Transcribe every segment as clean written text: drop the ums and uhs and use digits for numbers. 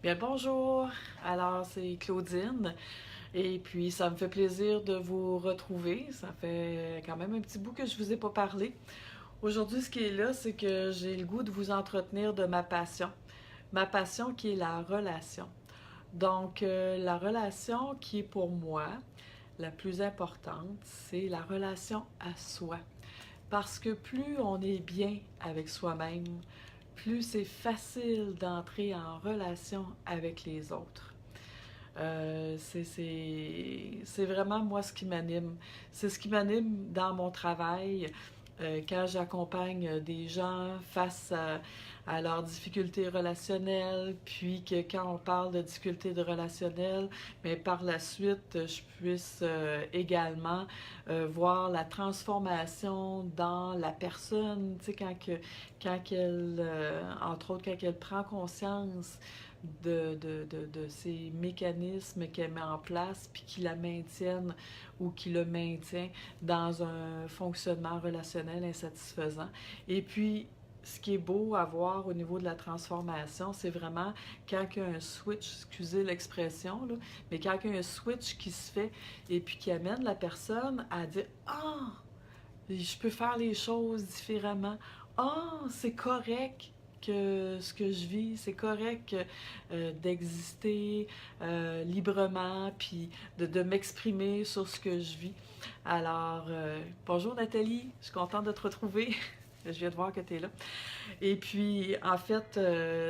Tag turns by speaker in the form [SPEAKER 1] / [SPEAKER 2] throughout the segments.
[SPEAKER 1] Bien, bonjour. Alors, c'est Claudine. Et puis, ça me fait plaisir de vous retrouver. Ça fait quand même un petit bout que je vous ai pas parlé. Aujourd'hui, ce qui est là, c'est que j'ai le goût de vous entretenir de ma passion. Ma passion qui est la relation. Donc, la relation qui est pour moi la plus importante, c'est la relation à soi. Parce que plus on est bien avec soi-même, plus c'est facile d'entrer en relation avec les autres. C'est vraiment moi ce qui m'anime. C'est ce qui m'anime dans mon travail, quand j'accompagne des gens face à leurs difficultés relationnelles, puis que quand on parle de difficultés de relationnelles, mais par la suite, je puisse également voir la transformation dans la personne, tu sais, quand elle, entre autres, quand elle prend conscience de ces mécanismes qu'elle met en place, puis qui la maintiennent ou qui le maintient dans un fonctionnement relationnel insatisfaisant. Et puis, ce qui est beau à voir au niveau de la transformation, c'est vraiment quand il y a un switch, excusez l'expression, là, mais quand il y a un switch qui se fait et puis qui amène la personne à dire ah, je peux faire les choses différemment. Ah, c'est correct que ce que je vis, c'est correct d'exister librement, puis de m'exprimer sur ce que je vis. Alors, bonjour Nathalie, je suis contente de te retrouver. Je viens de voir que tu es là. Et puis, en fait,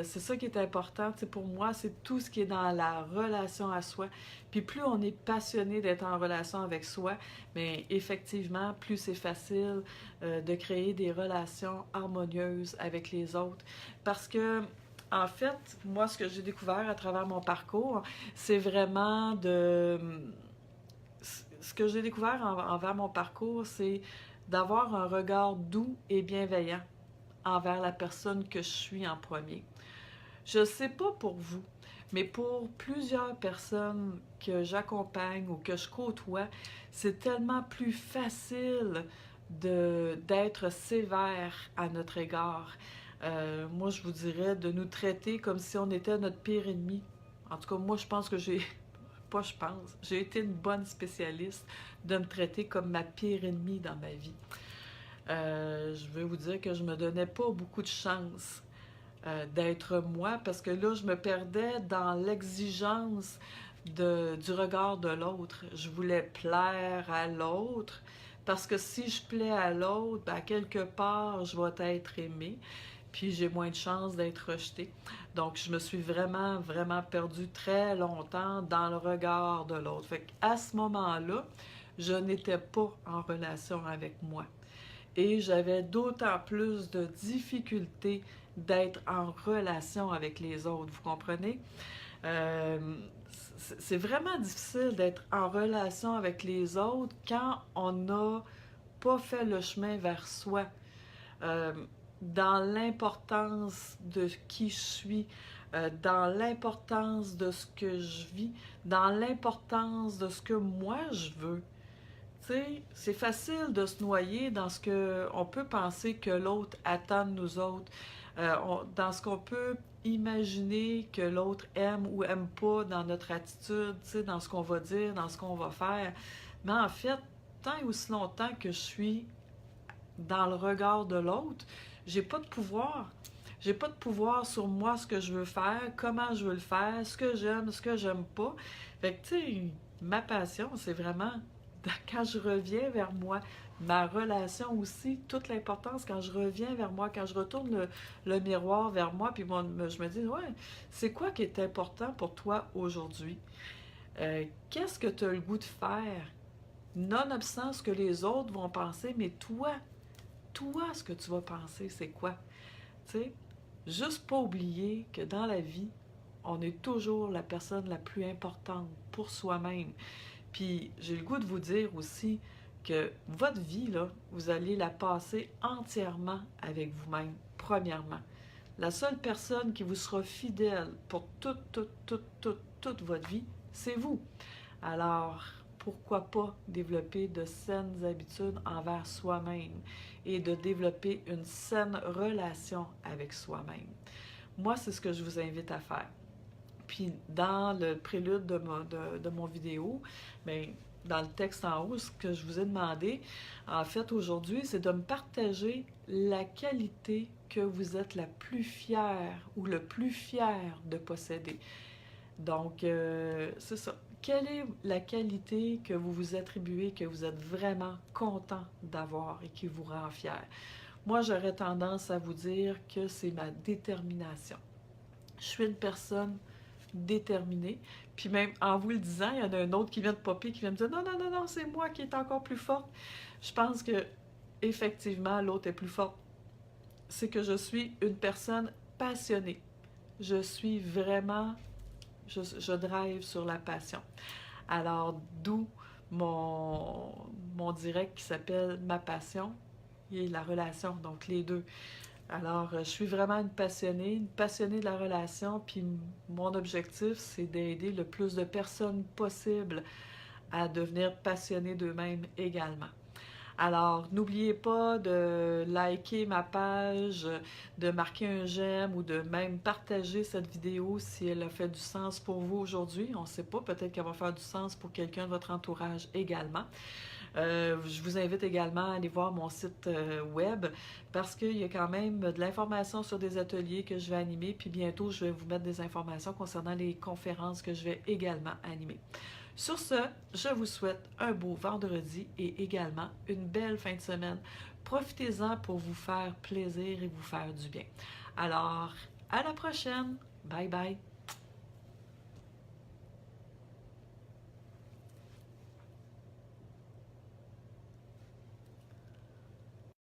[SPEAKER 1] c'est ça qui est important. Tu sais, pour moi, c'est tout ce qui est dans la relation à soi. Puis plus on est passionné d'être en relation avec soi, mais effectivement, plus c'est facile de créer des relations harmonieuses avec les autres. Parce que, en fait, moi, ce que j'ai découvert à travers mon parcours, c'est vraiment de... Ce que j'ai découvert envers mon parcours, c'est d'avoir un regard doux et bienveillant envers la personne que je suis en premier. Je ne sais pas pour vous, mais pour plusieurs personnes que j'accompagne ou que je côtoie, c'est tellement plus facile d'être sévère à notre égard. Moi, je vous dirais de nous traiter comme si on était notre pire ennemi. En tout cas, moi, je pense que j'ai... Pas je pense. J'ai été une bonne spécialiste de me traiter comme ma pire ennemie dans ma vie. Je veux vous dire que je me donnais pas beaucoup de chance d'être moi parce que là, je me perdais dans l'exigence du regard de l'autre. Je voulais plaire à l'autre parce que si je plais à l'autre, ben, quelque part, je vais être aimée, puis j'ai moins de chances d'être rejetée. Donc, je me suis vraiment, vraiment perdue très longtemps dans le regard de l'autre. Fait qu'à ce moment-là, je n'étais pas en relation avec moi. Et j'avais d'autant plus de difficultés d'être en relation avec les autres, vous comprenez? Euh, c'est vraiment difficile d'être en relation avec les autres quand on n'a pas fait le chemin vers soi. Euh, dans l'importance de qui je suis, dans l'importance de ce que je vis, dans l'importance de ce que moi je veux. Tu sais, c'est facile de se noyer dans ce que on peut penser que l'autre attend de nous autres, dans ce qu'on peut imaginer que l'autre aime ou aime pas dans notre attitude, tu sais, dans ce qu'on va dire, dans ce qu'on va faire. Mais en fait, tant et aussi longtemps que je suis dans le regard de l'autre, j'ai pas de pouvoir. J'ai pas de pouvoir sur moi, ce que je veux faire, comment je veux le faire, ce que j'aime pas. Fait que, tu sais, ma passion, c'est vraiment quand je reviens vers moi, ma relation aussi, toute l'importance quand je reviens vers moi, quand je retourne le miroir vers moi, puis je me dis, ouais, c'est quoi qui est important pour toi aujourd'hui? Qu'est-ce que tu as le goût de faire? Nonobstant ce que les autres vont penser, mais toi, ce que tu vas penser, c'est quoi? Tu sais, juste pas oublier que dans la vie, on est toujours la personne la plus importante pour soi-même. Puis j'ai le goût de vous dire aussi que votre vie, là, vous allez la passer entièrement avec vous-même, premièrement. La seule personne qui vous sera fidèle pour toute votre vie, c'est vous. Alors, pourquoi pas développer de saines habitudes envers soi-même et de développer une saine relation avec soi-même? Moi, c'est ce que je vous invite à faire. Puis dans le prélude de mon vidéo, bien, dans le texte en haut, ce que je vous ai demandé, en fait, aujourd'hui, c'est de me partager la qualité que vous êtes la plus fière ou le plus fier de posséder. Donc, c'est ça. Quelle est la qualité que vous vous attribuez, que vous êtes vraiment content d'avoir et qui vous rend fier? Moi, j'aurais tendance à vous dire que c'est ma détermination. Je suis une personne déterminée. Puis même en vous le disant, il y en a un autre qui vient de popper, qui vient me dire non, non, non, non, c'est moi qui est encore plus forte. Je pense que effectivement, l'autre est plus forte. C'est que je suis une personne passionnée. Je suis vraiment, je drive sur la passion. Alors, d'où mon direct qui s'appelle Ma passion et la relation, donc les deux. Alors, je suis vraiment une passionnée de la relation, puis mon objectif, c'est d'aider le plus de personnes possible à devenir passionnées d'eux-mêmes également. Alors, n'oubliez pas de liker ma page, de marquer un j'aime ou de même partager cette vidéo si elle a fait du sens pour vous aujourd'hui. On ne sait pas, peut-être qu'elle va faire du sens pour quelqu'un de votre entourage également. Je vous invite également à aller voir mon site web parce qu'il y a quand même de l'information sur des ateliers que je vais animer, puis bientôt je vais vous mettre des informations concernant les conférences que je vais également animer. Sur ce, je vous souhaite un beau vendredi et également une belle fin de semaine. Profitez-en pour vous faire plaisir et vous faire du bien. Alors, à la prochaine! Bye bye!